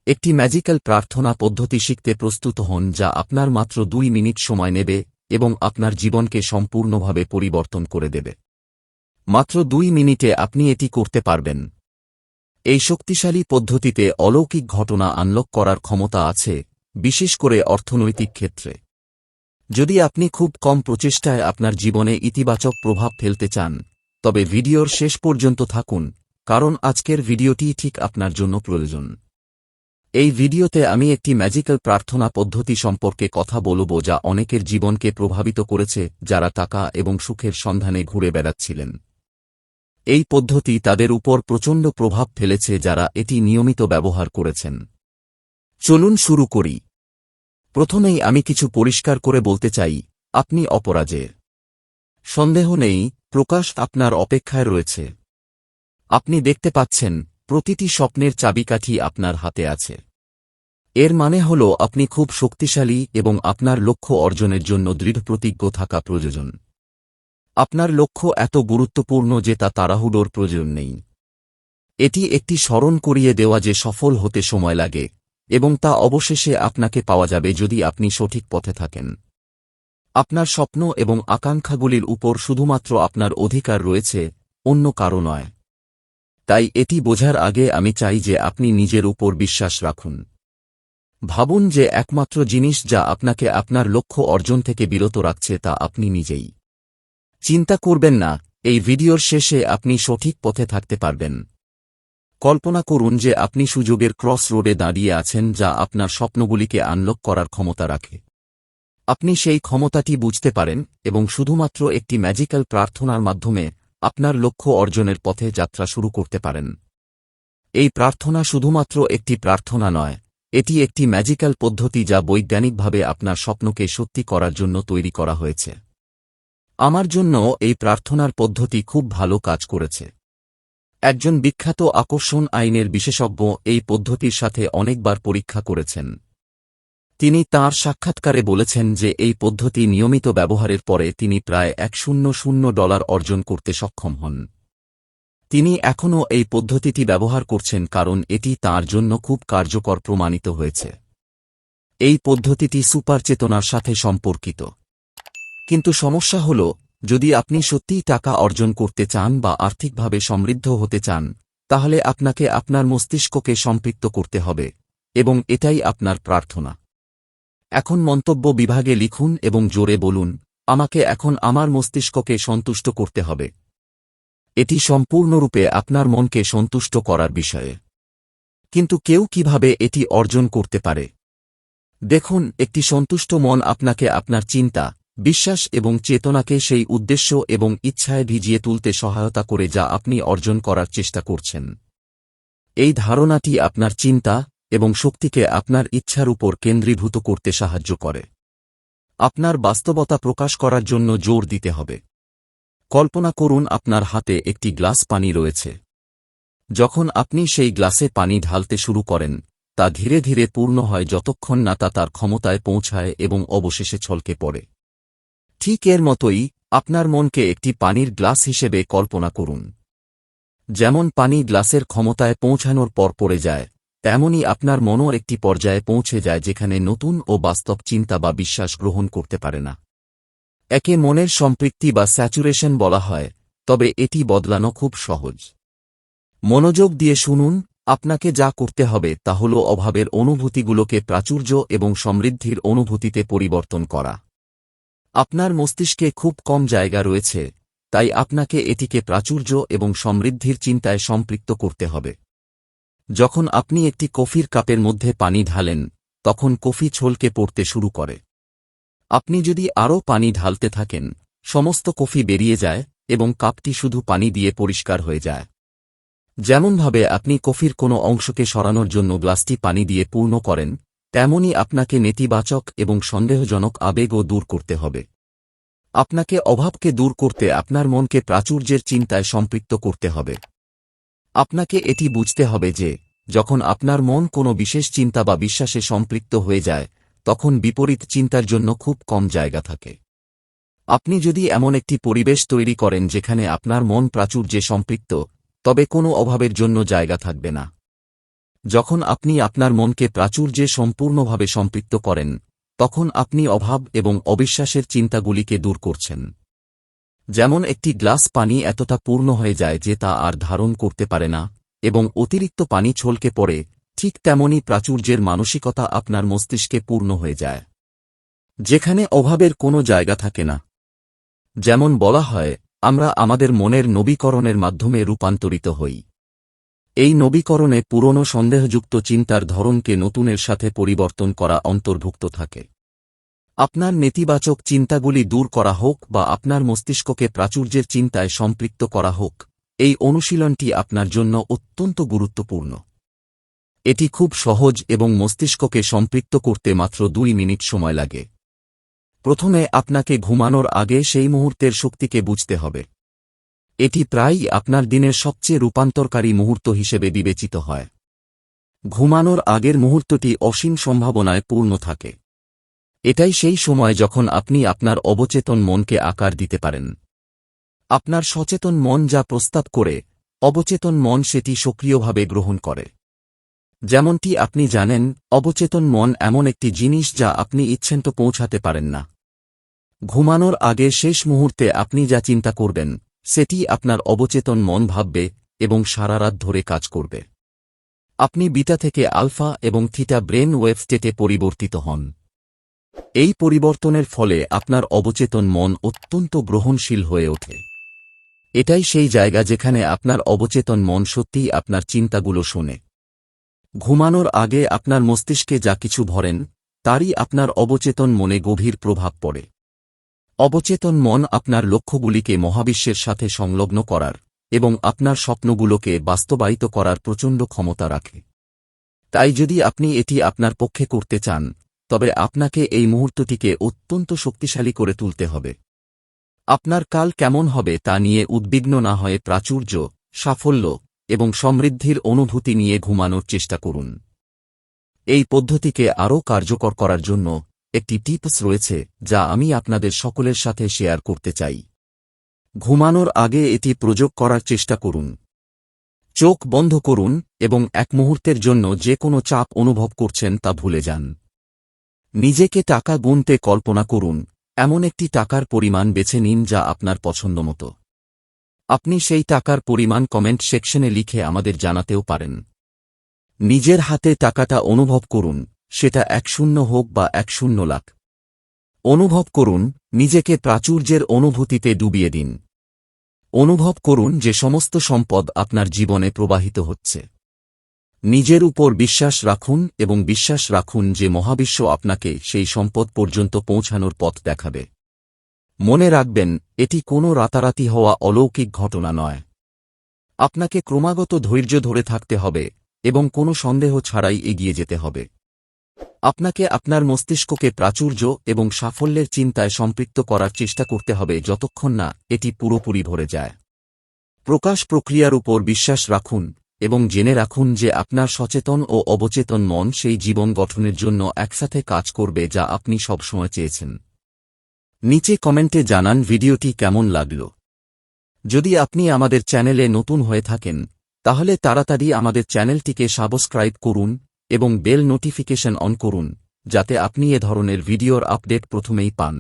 একটি ম্যাজিক্যাল প্রার্থনা পদ্ধতি শিখতে প্রস্তুত হন যা আপনার মাত্র 2 মিনিট সময় নেবে এবং আপনার জীবনকে সম্পূর্ণভাবে পরিবর্তন করে দেবে। মাত্র 2 মিনিটে আপনি এটি করতে পারবেন। এই শক্তিশালী পদ্ধতিতে অলৌকিক ঘটনা আনলক করার ক্ষমতা আছে, বিশেষ করে অর্থনৈতিক ক্ষেত্রে। যদি আপনি খুব কম প্রচেষ্টায় আপনার জীবনে ইতিবাচক প্রভাব ফেলতে চান, তবে ভিডিওর শেষ পর্যন্ত থাকুন, কারণ আজকের ভিডিওটি ঠিক আপনার জন্য প্রয়োজন। এই ভিডিওতে আমি একটি ম্যাজিক্যাল প্রার্থনা পদ্ধতি সম্পর্কে কথা বলবো যা অনেকের জীবনকে প্রভাবিত করেছে যারা টাকা এবং সুখের সন্ধানে ঘুরে বেড়াচ্ছিলেন। এই পদ্ধতি তাদের উপর প্রচণ্ড প্রভাব ফেলেছে যারা এটি নিয়মিত ব্যবহার করেছেন। চলুন শুরু করি। প্রথমেই আমি কিছু পরিষ্কার করে বলতে চাই, আপনি অপরাজেয়। সন্দেহ নেই, প্রকাশ আপনার অপেক্ষায় রয়েছে। আপনি দেখতে পাচ্ছেন, প্রতিটি স্বপ্নের চাবিকাঠি আপনার হাতে আছে। এর মানে হল আপনি খুব শক্তিশালী এবং আপনার লক্ষ্য অর্জনের জন্য দৃঢ়প্রতিজ্ঞ থাকা প্রয়োজন। আপনার লক্ষ্য এত গুরুত্বপূর্ণ যে তা তাড়াহুড়োর প্রয়োজন নেই। এটি একটি স্মরণ করিয়ে দেওয়া যে সফল হতে সময় লাগে, এবং তা অবশেষে আপনাকে পাওয়া যাবে যদি আপনি সঠিক পথে থাকেন। আপনার স্বপ্ন এবং আকাঙ্ক্ষাগুলির উপর শুধুমাত্র আপনার অধিকার রয়েছে, অন্য কারো নয়। তাই এটি বোঝার আগে আমি চাই যে আপনি নিজের উপর বিশ্বাস রাখুন। ভাবুন যে একমাত্র জিনিস যা আপনাকে আপনার লক্ষ্য অর্জন থেকে বিরত রাখছে তা আপনি নিজেই। চিন্তা করবেন না, এই ভিডিওর শেষে আপনি সঠিক পথে থাকতে পারবেন। কল্পনা করুন যে আপনি সুযোগের ক্রস রোডে দাঁড়িয়ে আছেন যা আপনার স্বপ্নগুলিকে আনলক করার ক্ষমতা রাখে। আপনি সেই ক্ষমতাটি বুঝতে পারেন এবং শুধুমাত্র একটি ম্যাজিক্যাল প্রার্থনার মাধ্যমে আপনার লক্ষ্য অর্জনের পথে যাত্রা শুরু করতে পারেন। এই প্রার্থনা শুধুমাত্র একটি প্রার্থনা নয়, এটি একটি ম্যাজিক্যাল পদ্ধতি যা বৈজ্ঞানিকভাবে আপনার স্বপ্নকে সত্যি করার জন্য তৈরি করা হয়েছে। আমার জন্য এই প্রার্থনার পদ্ধতি খুব ভালো কাজ করেছে। একজন বিখ্যাত আকর্ষণ আইনের বিশেষজ্ঞ এই পদ্ধতির সাথে অনেকবার পরীক্ষা করেছেন। তিনি তাঁর সাক্ষাৎকারে বলেছেন যে এই পদ্ধতি নিয়মিত ব্যবহারের পরে তিনি প্রায় $100 অর্জন করতে সক্ষম হন। তিনি এখনও এই পদ্ধতিটি ব্যবহার করছেন কারণ এটি তাঁর জন্য খুব কার্যকর প্রমাণিত হয়েছে। এই পদ্ধতিটি সুপার চেতনার সাথে সম্পর্কিত। কিন্তু সমস্যা হল, যদি আপনি সত্যিই টাকা অর্জন করতে চান বা আর্থিকভাবে সমৃদ্ধ হতে চান, তাহলে আপনাকে আপনার মস্তিষ্ককে সম্পৃক্ত করতে হবে, এবং এটাই আপনার প্রার্থনা। এখন মন্তব্য বিভাগে লিখুন এবং জোরে বলুন, আমাকে এখন আমার মস্তিষ্ককে সন্তুষ্ট করতে হবে। এটি সম্পূর্ণরূপে আপনার মনকে সন্তুষ্ট করার বিষয়ে। কিন্তু কেউ কিভাবে এটি অর্জন করতে পারে? দেখুন, একটি সন্তুষ্ট মন আপনাকে আপনার চিন্তা, বিশ্বাস এবং চেতনাকে সেই উদ্দেশ্য এবং ইচ্ছায় ভিজিয়ে তুলতে সহায়তা করে যা আপনি অর্জন করার চেষ্টা করছেন। এই ধারণাটি আপনার চিন্তা এবং শক্তিকে আপনার ইচ্ছার উপর কেন্দ্রীভূত করতে সাহায্য করে। আপনার বাস্তবতা প্রকাশ করার জন্য জোর দিতে হবে। কল্পনা করুন আপনার হাতে একটি গ্লাস পানি রয়েছে। যখন আপনি সেই গ্লাসে পানি ঢালতে শুরু করেন, তা ধীরে ধীরে পূর্ণ হয় যতক্ষণ না তা তার ক্ষমতায় পৌঁছায় এবং অবশেষে ছলকে পড়ে। ঠিক এর মতোই আপনার মনকে একটি পানির গ্লাস হিসেবে কল্পনা করুন। যেমন পানি গ্লাসের ক্ষমতায় পৌঁছানোর পর পড়ে যায়, তেমনই আপনার মনও একটি পর্যায়ে পৌঁছে যায় যেখানে নতুন ও বাস্তব চিন্তা বা বিশ্বাস গ্রহণ করতে পারে না। একে মনের সম্পৃক্তি বা স্যাচুরেশন বলা হয়, তবে এটি বদলানো খুব সহজ। মনোযোগ দিয়ে শুনুন, আপনাকে যা করতে হবে তা হল অভাবের অনুভূতিগুলোকে প্রাচুর্য এবং সমৃদ্ধির অনুভূতিতে পরিবর্তন করা। আপনার মস্তিষ্কে খুব কম জায়গা রয়েছে, তাই আপনাকে এটিকে প্রাচুর্য এবং সমৃদ্ধির চিন্তায় সম্পৃক্ত করতে হবে। যখন আপনি একটি কফির কাপের মধ্যে পানি ঢালেন, তখন কফি ছলকে পড়তে শুরু করে। আপনি যদি আরও পানি ঢালতে থাকেন, সমস্ত কফি বেরিয়ে যায় এবং কাপটি শুধু পানি দিয়ে পরিষ্কার হয়ে যায়। যেমনভাবে আপনি কফির কোনো অংশকে সরানোর জন্য গ্লাসটি পানি দিয়ে পূর্ণ করেন, তেমনই আপনাকে নেতিবাচক এবং সন্দেহজনক আবেগও দূর করতে হবে। আপনাকে অভাবকে দূর করতে আপনার মনকে প্রাচুর্যের চিন্তায় সম্পৃক্ত করতে হবে। আপনাকে এটি বুঝতে হবে যে, যখন আপনার মন কোনো বিশেষ চিন্তা বা বিশ্বাসে সম্পৃক্ত হয়ে যায়, তখন বিপরীত চিন্তার জন্য খুব কম জায়গা থাকে। আপনি যদি এমন একটি পরিবেশ তৈরি করেন যেখানে আপনার মন প্রাচুর্যে সম্পৃক্ত, তবে কোনো অভাবের জন্য জায়গা থাকবে না। যখন আপনি আপনার মনকে প্রাচুর্যে সম্পূর্ণভাবে সম্পৃক্ত করেন, তখন আপনি অভাব এবং অবিশ্বাসের চিন্তাগুলিকে দূর করছেন। যেমন একটি গ্লাস পানি এতটা পূর্ণ হয়ে যায় যে তা আর ধারণ করতে পারে না, এবং অতিরিক্ত পানি ছলকে পড়ে, ঠিক তেমনি প্রাচুর্যের মানসিকতা আপনার মস্তিষ্কে পূর্ণ হয়ে যায়, যেখানে অভাবের কোনো জায়গা থাকে না। যেমন বলা হয়, আমরা আমাদের মনের নবীকরণের মাধ্যমে রূপান্তরিত হই। এই নবীকরণে পুরনো সন্দেহযুক্ত চিন্তার ধরনকে নতুনের সাথে পরিবর্তন করা অন্তর্ভুক্ত থাকে। আপনার নেতিবাচক চিন্তাগুলি দূর করা হোক বা আপনার মস্তিষ্ককে প্রাচুর্যের চিন্তায় সম্পৃক্ত করা হোক, এই অনুশীলনটি আপনার জন্য অত্যন্ত গুরুত্বপূর্ণ। এটি খুব সহজ এবং মস্তিষ্ককে সম্পৃক্ত করতে মাত্র 2 মিনিট সময় লাগে। প্রথমে আপনাকে ঘুমানোর আগে সেই মুহূর্তের শক্তিকে বুঝতে হবে। এটি প্রায়ই আপনার দিনের সবচেয়ে রূপান্তরকারী মুহূর্ত হিসেবে বিবেচিত হয়। ঘুমানোর আগের মুহূর্তটি অসীম সম্ভাবনায় পূর্ণ থাকে। এটাই সেই সময় যখন আপনি আপনার অবচেতন মনকে আকার দিতে পারেন। আপনার সচেতন মন যা প্রস্তাব করে, অবচেতন মন সেটি সক্রিয়ভাবে গ্রহণ করে। যেমনটি আপনি জানেন, অবচেতন মন এমন একটি জিনিস যা আপনি ইচ্ছেন্ত পৌঁছাতে পারেন না। ঘুমানোর আগে শেষ মুহূর্তে আপনি যা চিন্তা করবেন, সেটি আপনার অবচেতন মন ভাববে এবং সারা রাত ধরে কাজ করবে। আপনি বিটা থেকে আলফা এবং থিটা ব্রেন ওয়েভ স্টেটে পরিবর্তিত হন। এই পরিবর্তনের ফলে আপনার অবচেতন মন অত্যন্ত গ্রহণশীল হয়ে ওঠে। এটাই সেই জায়গা যেখানে আপনার অবচেতন মন সত্যিই আপনার চিন্তাগুলো শোনে। ঘুমানোর আগে আপনার মস্তিষ্কে যা কিছু ভরেন, তারই আপনার অবচেতন মনে গভীর প্রভাব পড়ে। অবচেতন মন আপনার লক্ষ্যগুলিকে মহাবিশ্বের সাথে সংলগ্ন করার এবং আপনার স্বপ্নগুলোকে বাস্তবায়িত করার প্রচণ্ড ক্ষমতা রাখে। তাই যদি আপনি এটি আপনার পক্ষে করতে চান, তবে আপনাকে এই মুহূর্তটিকে অত্যন্ত শক্তিশালী করে তুলতে হবে। আপনার কাল কেমন হবে তা নিয়ে উদ্বিগ্ন না হয়ে প্রাচুর্য, সাফল্য এবং সমৃদ্ধির অনুভূতি নিয়ে ঘুমানোর চেষ্টা করুন। এই পদ্ধতিকে আরও কার্যকর করার জন্য একটি টিপস রয়েছে যা আমি আপনাদের সকলের সাথে শেয়ার করতে চাই। ঘুমানোর আগে এটি প্রয়োগ করার চেষ্টা করুন। চোখ বন্ধ করুন এবং এক মুহূর্তের জন্য যে কোনো চাপ অনুভব করছেন তা ভুলে যান। নিজেকে টাকা গুনতে কল্পনা করুন, এমন একটি টাকার পরিমাণ বেছে নিন যা আপনার পছন্দমতো। আপনি সেই টাকার পরিমাণ কমেন্ট সেকশনে লিখে আমাদের জানাতেও পারেন। নিজের হাতে টাকাটা অনুভব করুন, সেটা 10 হোক বা 10 লাখ। অনুভব করুন, নিজেকে প্রাচুর্যের অনুভূতিতে ডুবিয়ে দিন। অনুভব করুন যে সমস্ত সম্পদ আপনার জীবনে প্রবাহিত হচ্ছে। নিজের উপর বিশ্বাস রাখুন এবং বিশ্বাস রাখুন যে মহাবিশ্ব আপনাকে সেই সম্পদ পর্যন্ত পৌঁছানোর পথ দেখাবে। মনে রাখবেন, এটি কোনো রাতারাতি হওয়া অলৌকিক ঘটনা নয়। আপনাকে ক্রমাগত ধৈর্য ধরে থাকতে হবে এবং কোনো সন্দেহ ছাড়াই এগিয়ে যেতে হবে। আপনাকে আপনার মস্তিষ্ককে প্রাচুর্য এবং সাফল্যের চিন্তায় সম্পৃক্ত করার চেষ্টা করতে হবে যতক্ষণ না এটি পুরোপুরি ভরে যায়। প্রকাশ প্রক্রিয়ার উপর বিশ্বাস রাখুন এবং জেনে রাখুন যে আপনার সচেতন ও অবচেতন মন সেই জীবন গঠনের জন্য একসাথে কাজ করবে যা আপনি সবসময় চেয়েছেন। নিচে কমেন্টে জানান ভিডিওটি কেমন লাগল। যদি আপনি আমাদের চ্যানেলে নতুন হয়ে থাকেন, তাহলে তাড়াতাড়ি আমাদের চ্যানেলটিকে সাবস্ক্রাইব করুন এবং বেল নোটিফিকেশন অন করুন, যাতে আপনি এ ধরনের ভিডিওর আপডেট প্রথমেই পান।